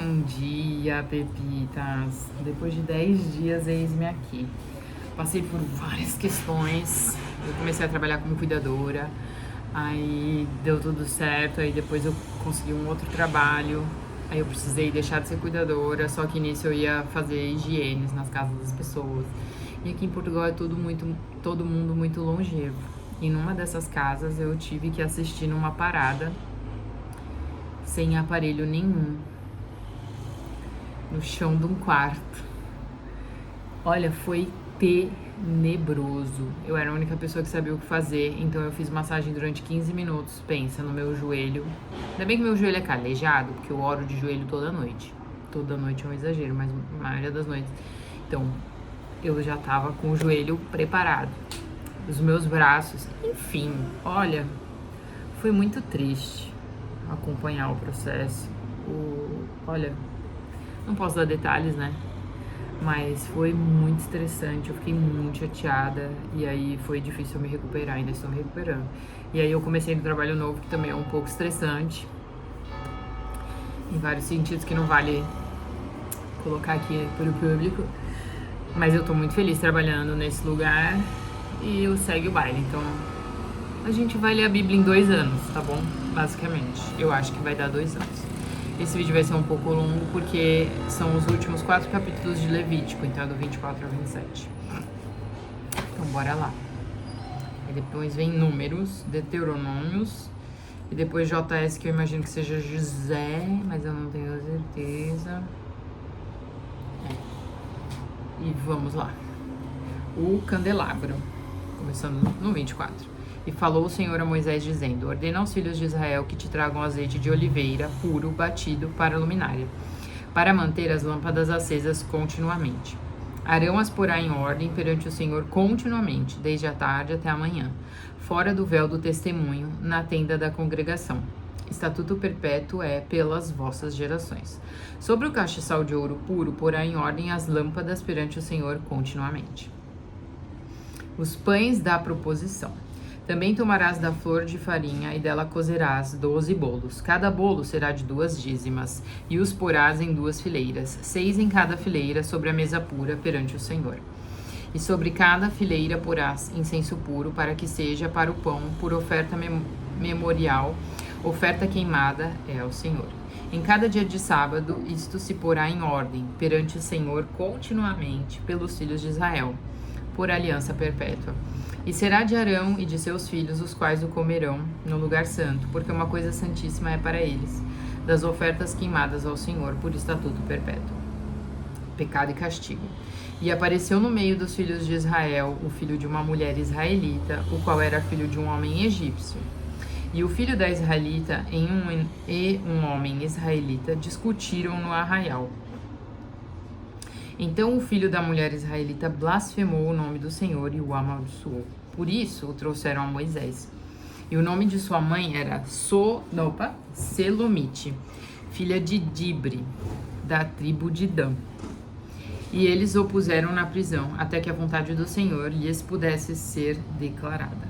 Bom dia, Pepitas! Depois de 10 dias, eis-me aqui. Passei por várias questões. Eu comecei a trabalhar como cuidadora, aí deu tudo certo, aí depois eu consegui um outro trabalho, aí eu precisei deixar de ser cuidadora, só que nisso eu ia fazer higienes nas casas das pessoas. E aqui em Portugal é todo mundo muito longevo. E numa dessas casas eu tive que assistir numa parada sem aparelho nenhum, no chão de um quarto. Olha, foi tenebroso. Eu era a única pessoa que sabia o que fazer, então eu fiz massagem durante 15 minutos. Pensa no meu joelho. Ainda bem que meu joelho é calejado, porque eu oro de joelho toda noite. Toda noite é um exagero, mas a maioria das noites. Então, eu já tava com o joelho preparado. Os meus braços, enfim, olha, foi muito triste acompanhar o processo. Olha, não posso dar detalhes, né? Mas foi muito estressante, eu fiquei muito chateada e aí foi difícil eu me recuperar, ainda estou me recuperando. E aí eu comecei no trabalho novo, que também é um pouco estressante, em vários sentidos que não vale colocar aqui para o público. Mas eu tô muito feliz trabalhando nesse lugar e eu segue o baile, então a gente vai ler a Bíblia em 2 anos, tá bom? Basicamente, eu acho que vai dar 2 anos. Esse vídeo vai ser um pouco longo porque são os últimos 4 capítulos de Levítico, então é do 24 ao 27. Então bora lá. E depois vem Números, Deuteronômios, e depois JS, que eu imagino que seja José, mas eu não tenho certeza. E vamos lá. O candelabro, começando no 24. E falou o Senhor a Moisés, dizendo: ordena aos filhos de Israel que te tragam azeite de oliveira puro batido para a luminária, para manter as lâmpadas acesas continuamente. Arão as porá em ordem perante o Senhor continuamente, desde a tarde até a manhã, fora do véu do testemunho, na tenda da congregação. Estatuto perpétuo é pelas vossas gerações. Sobre o castiçal de ouro puro porá em ordem as lâmpadas perante o Senhor continuamente. Os pães da proposição. Também tomarás da flor de farinha e dela cozerás 12 bolos. Cada bolo será de 2 dízimas, e os porás em 2 fileiras, 6 em cada fileira, sobre a mesa pura perante o Senhor. E sobre cada fileira porás incenso puro, para que seja para o pão, por oferta memorial, oferta queimada é ao Senhor. Em cada dia de sábado, isto se porá em ordem, perante o Senhor continuamente, pelos filhos de Israel, por aliança perpétua. E será de Arão e de seus filhos, os quais o comerão no lugar santo, porque uma coisa santíssima é para eles, das ofertas queimadas ao Senhor por estatuto perpétuo. Pecado e castigo. E apareceu no meio dos filhos de Israel o filho de uma mulher israelita, o qual era filho de um homem egípcio. E o filho da israelita e um homem israelita discutiram no arraial. Então o filho da mulher israelita blasfemou o nome do Senhor e o amaldiçoou. Por isso o trouxeram a Moisés. E o nome de sua mãe era Selomite, filha de Dibre, da tribo de Dan. E eles o puseram na prisão, até que a vontade do Senhor lhes pudesse ser declarada.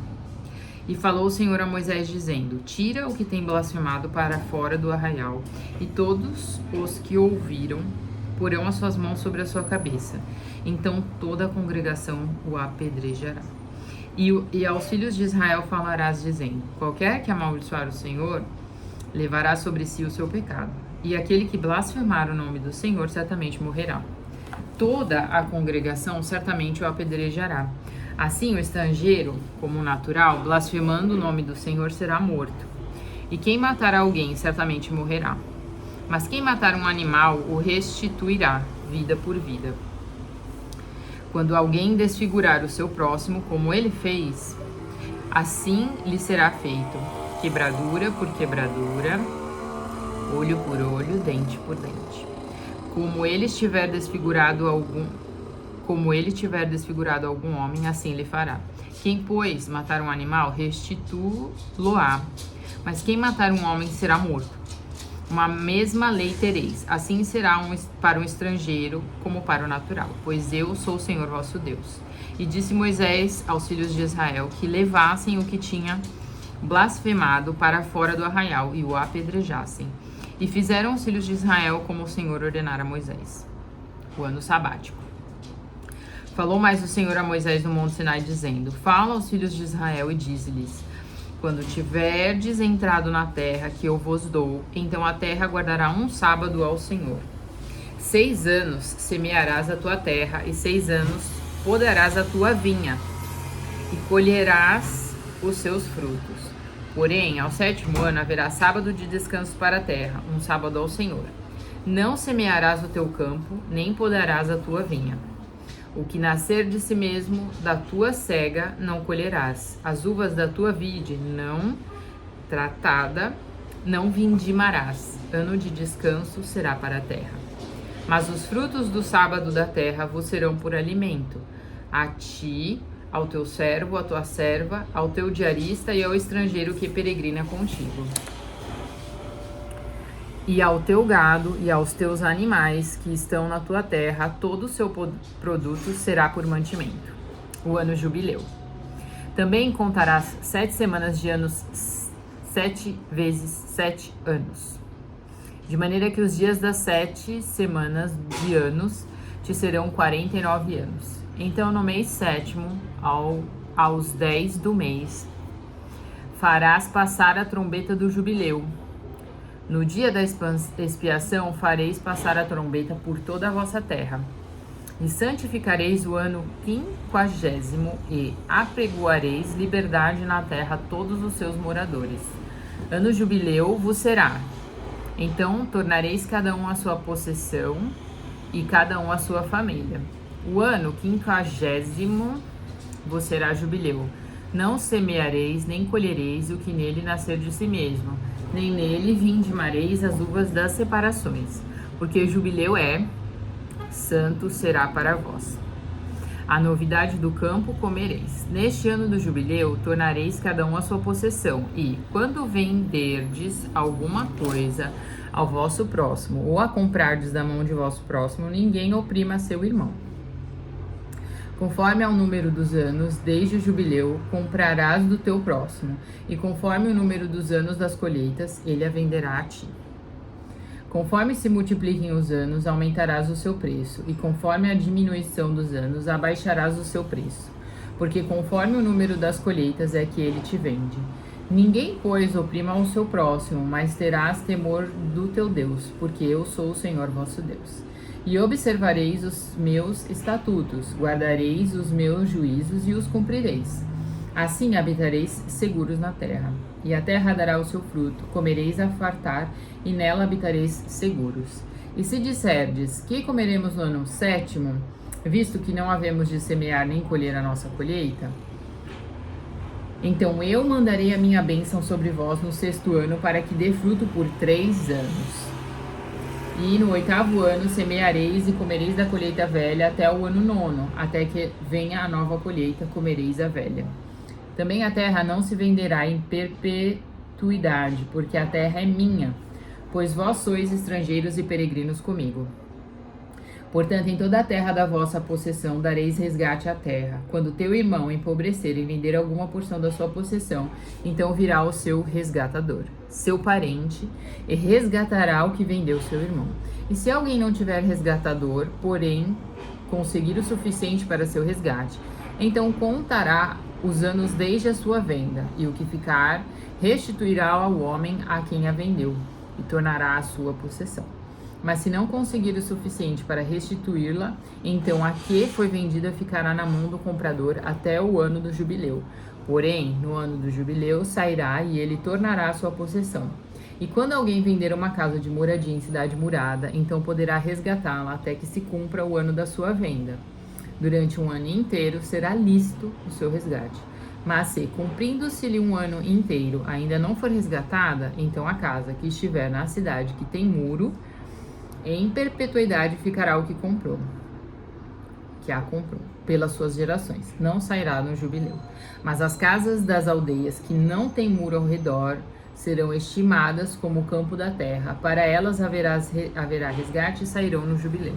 E falou o Senhor a Moisés, dizendo: tira o que tem blasfemado para fora do arraial, e todos os que ouviram porão as suas mãos sobre a sua cabeça. Então toda a congregação o apedrejará. E aos filhos de Israel falarás, dizendo: qualquer que amaldiçoar o Senhor, levará sobre si o seu pecado. E aquele que blasfemar o nome do Senhor certamente morrerá. Toda a congregação certamente o apedrejará. Assim, o estrangeiro, como natural, blasfemando o nome do Senhor, será morto. E quem matar alguém certamente morrerá. Mas quem matar um animal o restituirá, vida por vida. Quando alguém desfigurar o seu próximo, como ele fez, assim lhe será feito, quebradura por quebradura, olho por olho, dente por dente. Como ele tiver desfigurado algum homem, assim lhe fará. Quem, pois, matar um animal, restituí-lo-á, mas quem matar um homem será morto. Uma mesma lei tereis, assim será para um estrangeiro como para o natural, pois eu sou o Senhor vosso Deus. E disse Moisés aos filhos de Israel que levassem o que tinha blasfemado para fora do arraial e o apedrejassem. E fizeram os filhos de Israel como o Senhor ordenara a Moisés. O ano sabático. Falou mais o Senhor a Moisés no monte Sinai, dizendo: Fala aos filhos de Israel e dize-lhes: Quando tiverdes entrado na terra que eu vos dou, então a terra guardará um sábado ao Senhor. 6 anos semearás a tua terra, e 6 anos podarás a tua vinha, e colherás os seus frutos. Porém, ao 7º ano haverá sábado de descanso para a terra, um sábado ao Senhor. Não semearás o teu campo, nem podarás a tua vinha. O que nascer de si mesmo da tua cega não colherás. As uvas da tua vide não tratada não vindimarás. Ano de descanso será para a terra. Mas os frutos do sábado da terra vos serão por alimento. A ti, ao teu servo, à tua serva, ao teu diarista e ao estrangeiro que peregrina contigo. E ao teu gado e aos teus animais que estão na tua terra, todo o seu produto será por mantimento. O ano jubileu. Também contarás 7 semanas de anos, 7 vezes 7 anos. De maneira que os dias das 7 semanas de anos te serão 49 anos. Então, no mês 7º, aos 10 do mês, farás passar a trombeta do jubileu. No dia da expiação fareis passar a trombeta por toda a vossa terra. E santificareis o ano 50º e apregoareis liberdade na terra a todos os seus moradores. Ano jubileu vos será. Então tornareis cada um a sua possessão e cada um a sua família. O ano 50º vos será jubileu. Não semeareis nem colhereis o que nele nascer de si mesmo, nem nele vindimareis as uvas das separações, porque jubileu é, santo será para vós. A novidade do campo comereis. Neste ano do jubileu tornareis cada um a sua possessão, e, quando venderdes alguma coisa ao vosso próximo, ou a comprardes da mão de vosso próximo, ninguém oprima seu irmão. Conforme ao número dos anos, desde o jubileu, comprarás do teu próximo, e conforme o número dos anos das colheitas, ele a venderá a ti. Conforme se multipliquem os anos, aumentarás o seu preço, e conforme a diminuição dos anos, abaixarás o seu preço, porque conforme o número das colheitas é que ele te vende. Ninguém, pois, oprima ao seu próximo, mas terás temor do teu Deus, porque eu sou o Senhor vosso Deus. E observareis os meus estatutos, guardareis os meus juízos e os cumprireis. Assim habitareis seguros na terra. E a terra dará o seu fruto, comereis a fartar, e nela habitareis seguros. E se disserdes, que comeremos no ano 7º, visto que não havemos de semear nem colher a nossa colheita? Então eu mandarei a minha bênção sobre vós no 6º ano, para que dê fruto por 3 anos. E no 8º ano semeareis e comereis da colheita velha até o ano 9º, até que venha a nova colheita, comereis a velha. Também a terra não se venderá em perpetuidade, porque a terra é minha, pois vós sois estrangeiros e peregrinos comigo. Portanto, em toda a terra da vossa possessão dareis resgate à terra. Quando teu irmão empobrecer e vender alguma porção da sua possessão, então virá o seu resgatador, seu parente, e resgatará o que vendeu seu irmão. E se alguém não tiver resgatador, porém conseguir o suficiente para seu resgate, então contará os anos desde a sua venda, e o que ficar restituirá ao homem a quem a vendeu, e tornará a sua possessão. Mas se não conseguir o suficiente para restituí-la, então a que foi vendida ficará na mão do comprador até o ano do jubileu. Porém, no ano do jubileu sairá e ele tornará a sua possessão. E quando alguém vender uma casa de moradia em cidade murada, então poderá resgatá-la até que se cumpra o ano da sua venda. Durante um ano inteiro será lícito o seu resgate. Mas se, cumprindo-se-lhe um ano inteiro, ainda não for resgatada, então a casa que estiver na cidade que tem muro, em perpetuidade ficará o que comprou, que a comprou, pelas suas gerações. Não sairá no jubileu. Mas as casas das aldeias que não têm muro ao redor serão estimadas como o campo da terra. Para elas haverá resgate e sairão no jubileu.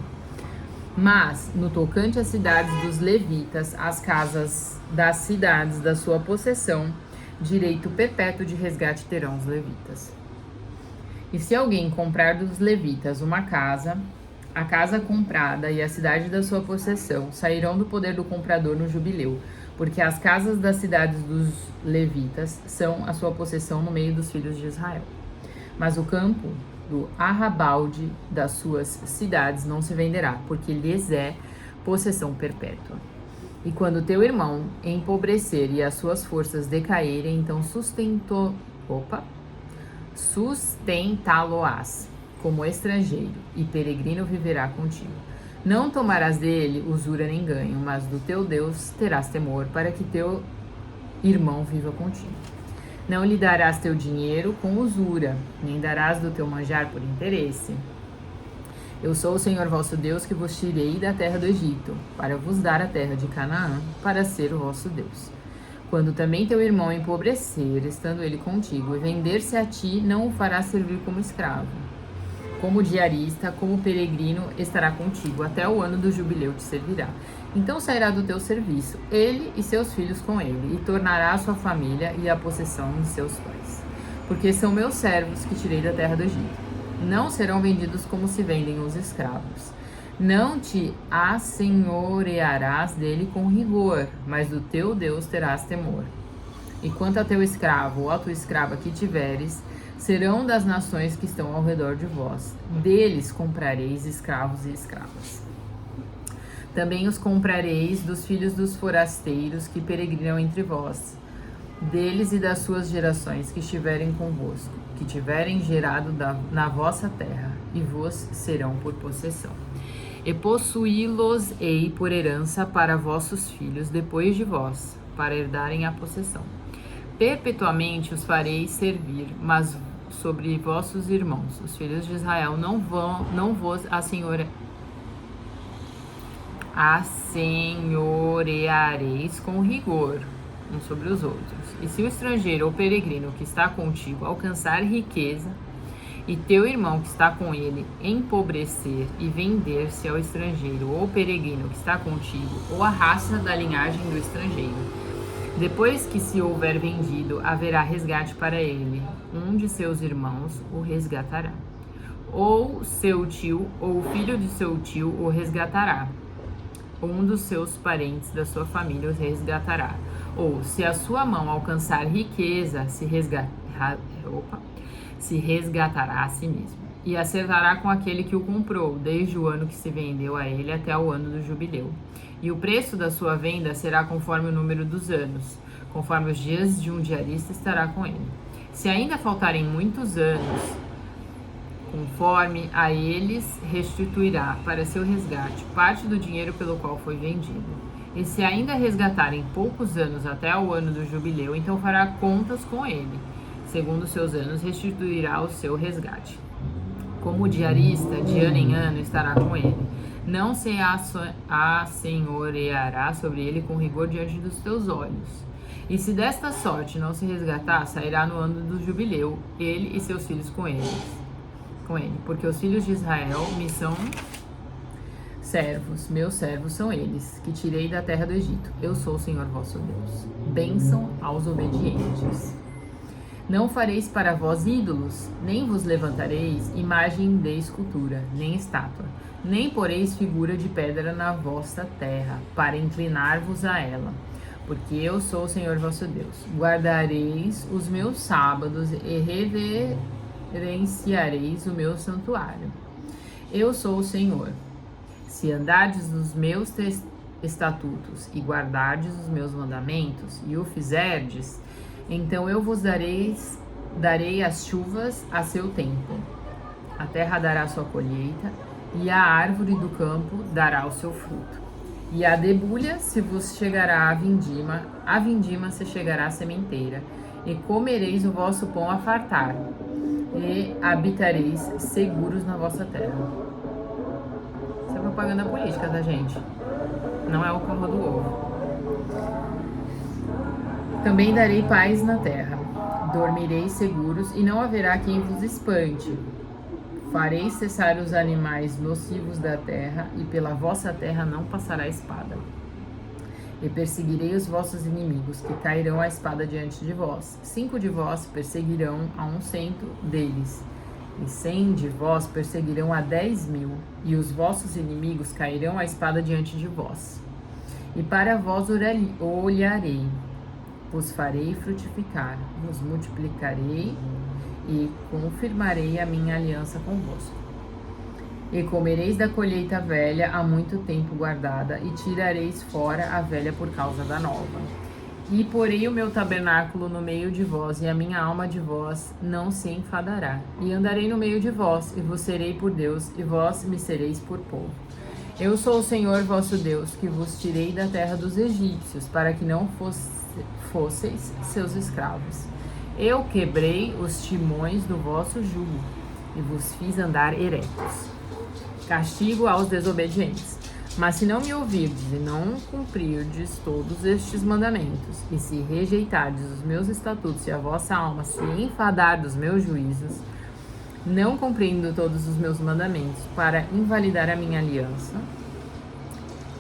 Mas, no tocante às cidades dos levitas, as casas das cidades da sua possessão, direito perpétuo de resgate terão os levitas. E se alguém comprar dos levitas uma casa, a casa comprada e a cidade da sua possessão sairão do poder do comprador no jubileu, porque as casas das cidades dos levitas são a sua possessão no meio dos filhos de Israel. Mas o campo do arrabalde das suas cidades não se venderá, porque lhes é possessão perpétua. E quando teu irmão empobrecer e as suas forças decaírem, então sustentá-lo-ás como estrangeiro, e peregrino viverá contigo. Não tomarás dele usura nem ganho, mas do teu Deus terás temor, para que teu irmão viva contigo. Não lhe darás teu dinheiro com usura, nem darás do teu manjar por interesse. Eu sou o Senhor vosso Deus, que vos tirei da terra do Egito, para vos dar a terra de Canaã, para ser o vosso Deus. Quando também teu irmão empobrecer, estando ele contigo, e vender-se a ti, não o farás servir como escravo. Como diarista, como peregrino, estará contigo, até o ano do jubileu te servirá. Então sairá do teu serviço, ele e seus filhos com ele, e tornará a sua família e a possessão de seus pais. Porque são meus servos que tirei da terra do Egito. Não serão vendidos como se vendem os escravos. Não te assenhorearás dele com rigor, mas do teu Deus terás temor. E quanto a teu escravo ou a tua escrava que tiveres, serão das nações que estão ao redor de vós. Deles comprareis escravos e escravas. Também os comprareis dos filhos dos forasteiros que peregrinam entre vós, deles e das suas gerações que estiverem convosco, que tiverem gerado na vossa terra, e vos serão por possessão. E possuí-los-ei por herança para vossos filhos depois de vós, para herdarem a possessão. Perpetuamente os fareis servir, mas sobre vossos irmãos, os filhos de Israel, não vos assenhoreareis com rigor uns sobre os outros. E se o estrangeiro ou peregrino que está contigo alcançar riqueza, e teu irmão que está com ele empobrecer e vender-se ao estrangeiro ou peregrino que está contigo, ou a raça da linhagem do estrangeiro, depois que se houver vendido, haverá resgate para ele. Um de seus irmãos o resgatará. Ou seu tio, ou o filho de seu tio o resgatará. Um dos seus parentes da sua família o resgatará. Ou, se a sua mão alcançar riqueza, se resgatará a si mesmo. E acertará com aquele que o comprou, desde o ano que se vendeu a ele até o ano do jubileu. E o preço da sua venda será conforme o número dos anos, conforme os dias de um diarista estará com ele. Se ainda faltarem muitos anos, conforme a eles restituirá para seu resgate parte do dinheiro pelo qual foi vendido. E se ainda resgatarem poucos anos até o ano do jubileu, então fará contas com ele. Segundo seus anos, restituirá o seu resgate. Como diarista, de ano em ano estará com ele. Não se assenhoreará sobre ele com rigor diante dos teus olhos. E se desta sorte não se resgatar, sairá no ano do jubileu, ele e seus filhos com ele. Porque os filhos de Israel me são servos, meus servos são eles, que tirei da terra do Egito. Eu sou o Senhor vosso Deus. Bênção aos obedientes. Não fareis para vós ídolos, nem vos levantareis imagem de escultura, nem estátua, nem poreis figura de pedra na vossa terra, para inclinar-vos a ela. Porque eu sou o Senhor vosso Deus. Guardareis os meus sábados e reverenciareis o meu santuário. Eu sou o Senhor. Se andardes nos meus estatutos e guardardes os meus mandamentos e o fizerdes, então eu vos darei as chuvas a seu tempo. A terra dará sua colheita e a árvore do campo dará o seu fruto. E a debulha se vos chegará a vindima se chegará à sementeira, e comereis o vosso pão a fartar, e habitareis seguros na vossa terra. Isso é propaganda política, tá, gente? Não é o corro do ovo. Também darei paz na terra, dormireis seguros, e não haverá quem vos espante. Farei cessar os animais nocivos da terra, e pela vossa terra não passará espada. E perseguirei os vossos inimigos, que cairão a espada diante de vós. 5 de vós perseguirão a 100 deles, E 100 de vós perseguirão a 10.000, e os vossos inimigos cairão à espada diante de vós. E para vós olharei, vos farei frutificar, vos multiplicarei e confirmarei a minha aliança convosco. E comereis da colheita velha há muito tempo guardada, e tirareis fora a velha por causa da nova. E porei o meu tabernáculo no meio de vós, e a minha alma de vós não se enfadará. E andarei no meio de vós, e vos serei por Deus, e vós me sereis por povo. Eu sou o Senhor vosso Deus, que vos tirei da terra dos egípcios, para que não fosseis seus escravos. Eu quebrei os timões do vosso jugo, e vos fiz andar eretos. Castigo aos desobedientes. Mas se não me ouvirdes e não cumprirdes todos estes mandamentos, e se rejeitardes os meus estatutos e a vossa alma se enfadar dos meus juízos, não cumprindo todos os meus mandamentos para invalidar a minha aliança,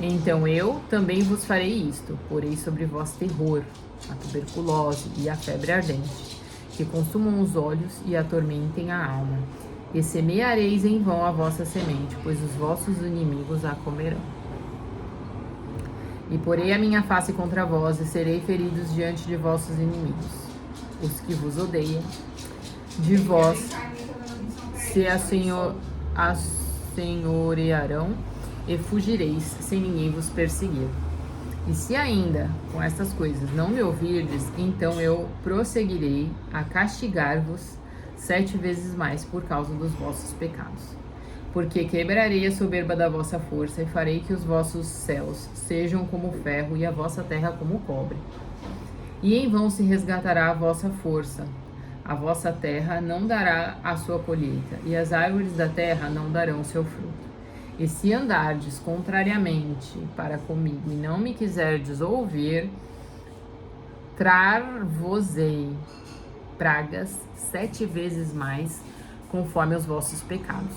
então eu também vos farei isto, porei sobre vós terror, a tuberculose e a febre ardente, que consumam os olhos e atormentem a alma. E semeareis em vão a vossa semente, pois os vossos inimigos a comerão. E porei a minha face contra vós, e serei feridos diante de vossos inimigos. Os que vos odeiam, de vós se assenhorearão, e fugireis, sem ninguém vos perseguir. E se ainda com estas coisas não me ouvirdes, então eu prosseguirei a castigar-vos 7 vezes mais por causa dos vossos pecados. Porque quebrarei a soberba da vossa força, e farei que os vossos céus sejam como ferro e a vossa terra como cobre. E em vão se resgatará a vossa força. A vossa terra não dará a sua colheita, e as árvores da terra não darão seu fruto. E se andardes contrariamente para comigo e não me quiserdes ouvir, trar-vos-ei pragas 7 vezes mais, conforme os vossos pecados.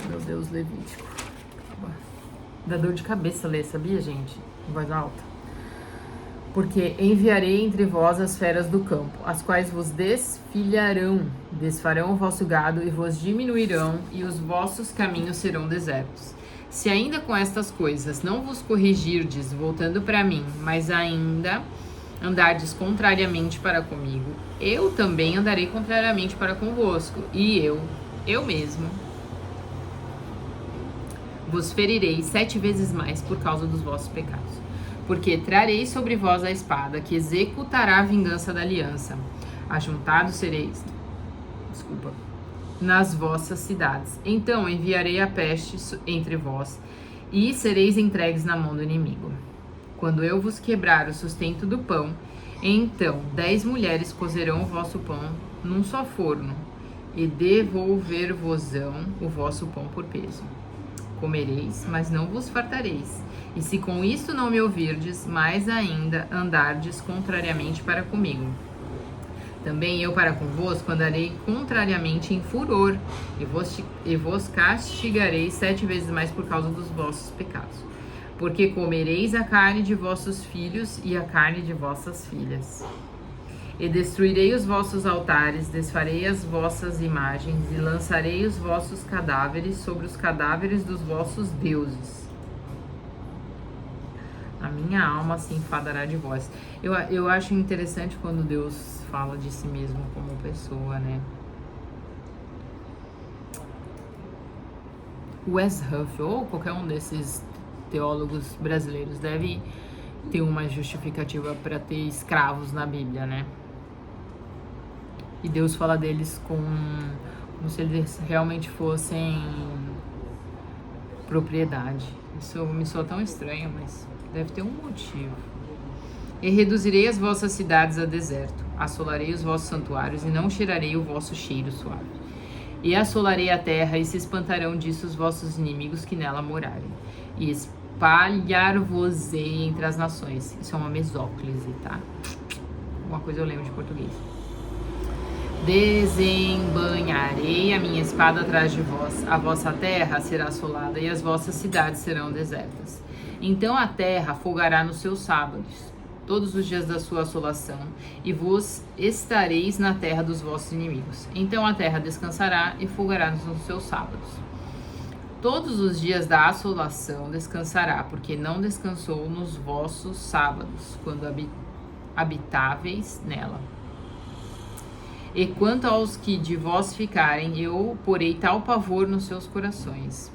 Meu Deus, Levítico. Dá dor de cabeça ler, sabia, gente? Em voz alta. Porque enviarei entre vós as feras do campo, as quais vos desfilharão, desfarão o vosso gado e vos diminuirão, e os vossos caminhos serão desertos. Se ainda com estas coisas não vos corrigirdes, voltando para mim, mas ainda andardes contrariamente para comigo, eu também andarei contrariamente para convosco, e eu mesmo, vos ferirei 7 vezes mais por causa dos vossos pecados. Porque trarei sobre vós a espada, que executará a vingança da aliança. Ajuntados sereis, nas vossas cidades. Então enviarei a peste entre vós, e sereis entregues na mão do inimigo. Quando eu vos quebrar o sustento do pão, então 10 mulheres cozerão o vosso pão num só forno, e devolver-vos-ão o vosso pão por peso. Comereis, mas não vos fartareis. E se com isto não me ouvirdes, mais ainda andardes contrariamente para comigo. Também eu para convosco andarei contrariamente em furor, e vos castigarei 7 vezes mais por causa dos vossos pecados. Porque comereis a carne de vossos filhos e a carne de vossas filhas. E destruirei os vossos altares, desfarei as vossas imagens, e lançarei os vossos cadáveres sobre os cadáveres dos vossos deuses. A minha alma se enfadará de vós. Eu acho interessante quando Deus fala de si mesmo como pessoa, né? Wes Huff, ou qualquer um desses teólogos brasileiros, deve ter uma justificativa para ter escravos na Bíblia, né? E Deus fala deles como se eles realmente fossem propriedade. Isso me soa tão estranho, mas deve ter um motivo. E reduzirei as vossas cidades a deserto, assolarei os vossos santuários e não cheirarei o vosso cheiro suave. E assolarei a terra, e se espantarão disso os vossos inimigos que nela morarem. E espalhar-vos-ei entre as nações. Isso é uma mesóclise, tá? Uma coisa eu lembro de português. Desembanharei a minha espada atrás de vós, a vossa terra será assolada e as vossas cidades serão desertas. Então a terra folgará nos seus sábados, todos os dias da sua assolação, e vos estareis na terra dos vossos inimigos. Então a terra descansará e folgará nos seus sábados. Todos os dias da assolação descansará, porque não descansou nos vossos sábados, quando habitáveis nela. E quanto aos que de vós ficarem, eu porei tal pavor nos seus corações,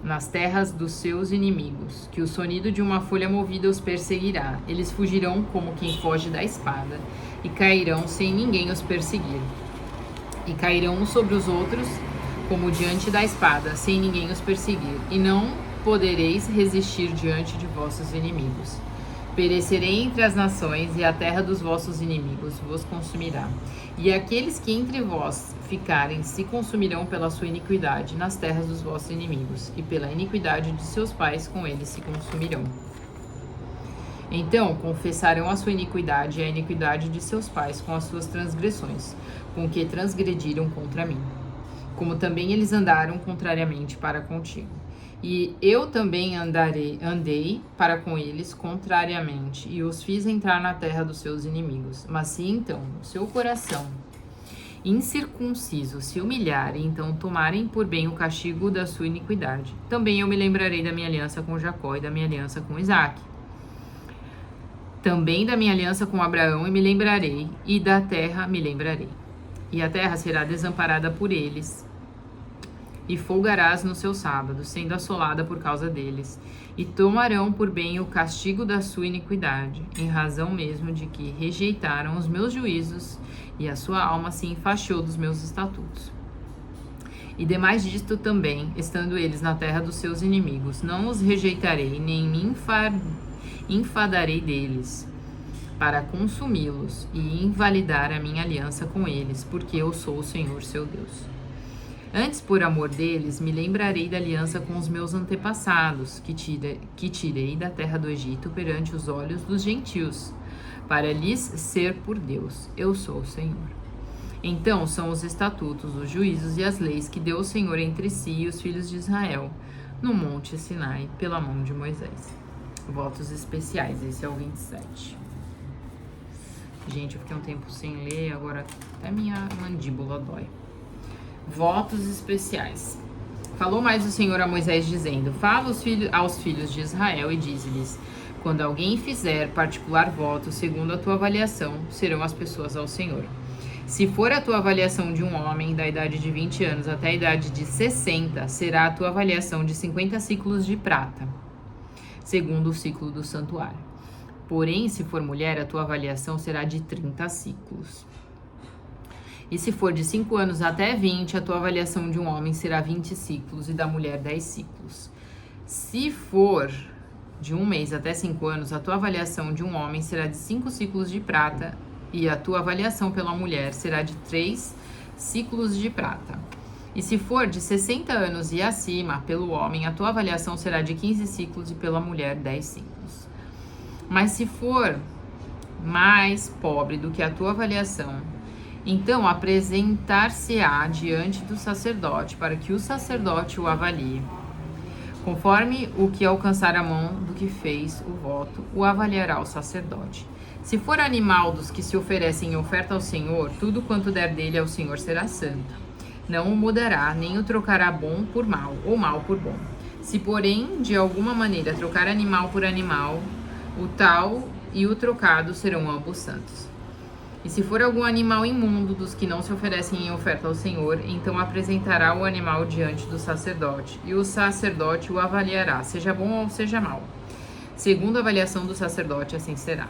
nas terras dos seus inimigos, que o sonido de uma folha movida os perseguirá. Eles fugirão como quem foge da espada, e cairão sem ninguém os perseguir. E cairão uns sobre os outros, como diante da espada, sem ninguém os perseguir. E não podereis resistir diante de vossos inimigos. Perecerei entre as nações, e a terra dos vossos inimigos vos consumirá. E aqueles que entre vós ficarem se consumirão pela sua iniquidade nas terras dos vossos inimigos, e pela iniquidade de seus pais com eles se consumirão. Então confessarão a sua iniquidade e a iniquidade de seus pais com as suas transgressões, com que transgrediram contra mim, como também eles andaram contrariamente para contigo. E eu também andei para com eles contrariamente, e os fiz entrar na terra dos seus inimigos. Mas se então o seu coração incircunciso se humilhar, e então tomarem por bem o castigo da sua iniquidade, também eu me lembrarei da minha aliança com Jacó e da minha aliança com Isaque. Também da minha aliança com Abraão e me lembrarei, e da terra me lembrarei. E a terra será desamparada por eles, e folgarás nos seus sábados, sendo assolada por causa deles, e tomarão por bem o castigo da sua iniquidade, em razão mesmo de que rejeitaram os meus juízos, e a sua alma se enfaixou dos meus estatutos. E demais disto também, estando eles na terra dos seus inimigos, não os rejeitarei, nem me enfadarei deles, para consumi-los e invalidar a minha aliança com eles, porque eu sou o Senhor seu Deus. Antes, por amor deles, me lembrarei da aliança com os meus antepassados, que tirei da terra do Egito perante os olhos dos gentios, para lhes ser por Deus. Eu sou o Senhor. Então são os estatutos, os juízos e as leis que deu o Senhor entre si e os filhos de Israel, no monte Sinai, pela mão de Moisés. Votos especiais, esse é o 27. Gente, eu fiquei um tempo sem ler, agora até minha mandíbula dói. Votos especiais. Falou mais o Senhor a Moisés, dizendo: fala aos filhos de Israel e dize-lhes: quando alguém fizer particular voto segundo a tua avaliação, serão as pessoas ao Senhor. Se for a tua avaliação de um homem da idade de 20 anos até a idade de 60, será a tua avaliação de 50 ciclos de prata, segundo o ciclo do santuário. Porém, se for mulher, a tua avaliação será de 30 ciclos. E se for de 5 anos até 20, a tua avaliação de um homem será 20 ciclos e da mulher 10 ciclos. Se for de 1 mês até 5 anos, a tua avaliação de um homem será de 5 ciclos de prata e a tua avaliação pela mulher será de 3 ciclos de prata. E se for de 60 anos e acima, pelo homem, a tua avaliação será de 15 ciclos e pela mulher 10 ciclos. Mas se for mais pobre do que a tua avaliação, então apresentar-se-á diante do sacerdote, para que o sacerdote o avalie. Conforme o que alcançar a mão do que fez o voto, o avaliará o sacerdote. Se for animal dos que se oferecem em oferta ao Senhor, tudo quanto der dele ao Senhor será santo. Não o mudará, nem o trocará bom por mal, ou mal por bom. Se, porém, de alguma maneira trocar animal por animal, o tal e o trocado serão ambos santos. E se for algum animal imundo dos que não se oferecem em oferta ao Senhor, então apresentará o animal diante do sacerdote, e o sacerdote o avaliará, seja bom ou seja mau. Segundo a avaliação do sacerdote, assim será.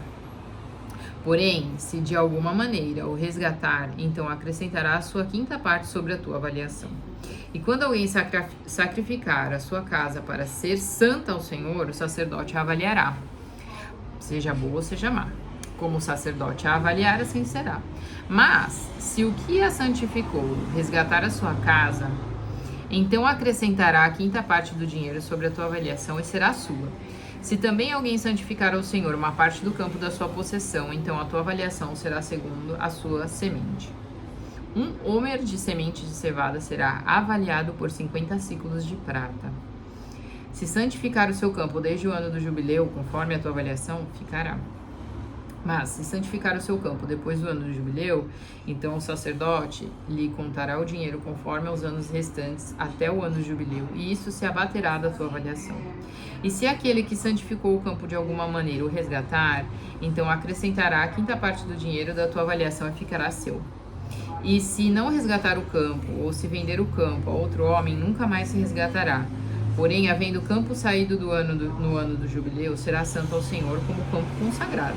Porém, se de alguma maneira o resgatar, então acrescentará a sua 5ª parte sobre a tua avaliação. E quando alguém sacrificar a sua casa para ser santa ao Senhor, o sacerdote a avaliará, seja boa ou seja má. Como o sacerdote a avaliar, assim será. Mas, se o que a santificou resgatar a sua casa, então acrescentará a 5ª parte do dinheiro sobre a tua avaliação e será sua. Se também alguém santificar ao Senhor uma parte do campo da sua possessão, então a tua avaliação será segundo a sua semente. 1 homer de semente de cevada será avaliado por 50 ciclos de prata. Se santificar o seu campo desde o ano do jubileu, conforme a tua avaliação, ficará. Mas, se santificar o seu campo depois do ano do jubileu, então o sacerdote lhe contará o dinheiro conforme aos anos restantes até o ano do jubileu, e isso se abaterá da tua avaliação. E se aquele que santificou o campo de alguma maneira o resgatar, então acrescentará a quinta parte do dinheiro da tua avaliação e ficará seu. E se não resgatar o campo, ou se vender o campo a outro homem, nunca mais se resgatará. Porém, havendo o campo saído no ano do jubileu, será santo ao Senhor como campo consagrado.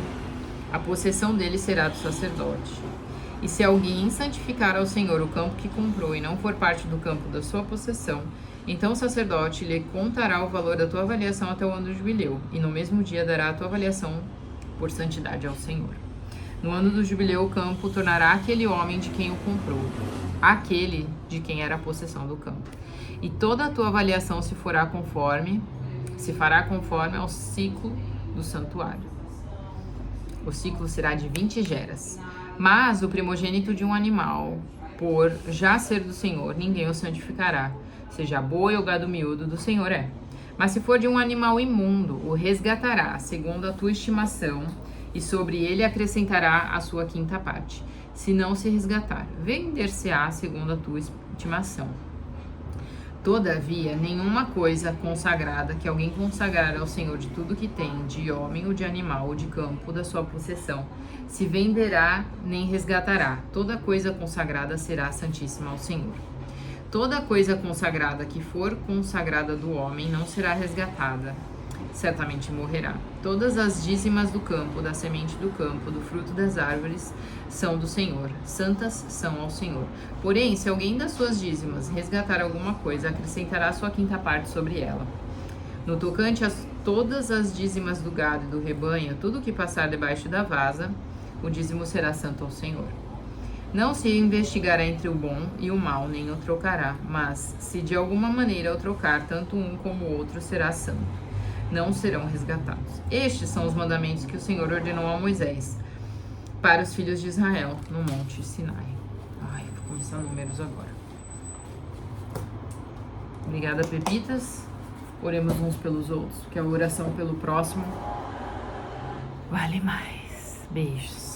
A possessão dele será do sacerdote. E se alguém santificar ao Senhor o campo que comprou e não for parte do campo da sua possessão, então o sacerdote lhe contará o valor da tua avaliação até o ano do jubileu, e no mesmo dia dará a tua avaliação por santidade ao Senhor. No ano do jubileu, o campo tornará aquele homem de quem o comprou, aquele de quem era a possessão do campo. E toda a tua avaliação se fará conforme ao ciclo do santuário. O ciclo será de 20 geras. Mas o primogênito de um animal, por já ser do Senhor, ninguém o santificará. Seja boi ou gado miúdo, do Senhor é. Mas se for de um animal imundo, o resgatará, segundo a tua estimação, e sobre ele acrescentará a sua quinta parte. Se não se resgatar, vender-se-á segundo a tua estimação. Todavia, nenhuma coisa consagrada que alguém consagrar ao Senhor de tudo que tem, de homem ou de animal ou de campo, da sua possessão, se venderá nem resgatará. Toda coisa consagrada será santíssima ao Senhor. Toda coisa consagrada que for consagrada do homem não será resgatada, certamente morrerá. Todas as dízimas do campo, da semente do campo, do fruto das árvores, são do Senhor, santas são ao Senhor. Porém, se alguém das suas dízimas resgatar alguma coisa, acrescentará sua quinta parte sobre ela. No tocante a todas as dízimas do gado e do rebanho, tudo que passar debaixo da vasa, o dízimo será santo ao Senhor. Não se investigará entre o bom e o mal, nem o trocará, mas se de alguma maneira o trocar, tanto um como o outro será santo. Não serão resgatados. Estes são os mandamentos que o Senhor ordenou a Moisés para os filhos de Israel no Monte Sinai. Vou começar números agora. Obrigada, Pepitas. Oremos uns pelos outros, porque a oração pelo próximo vale mais. Beijos.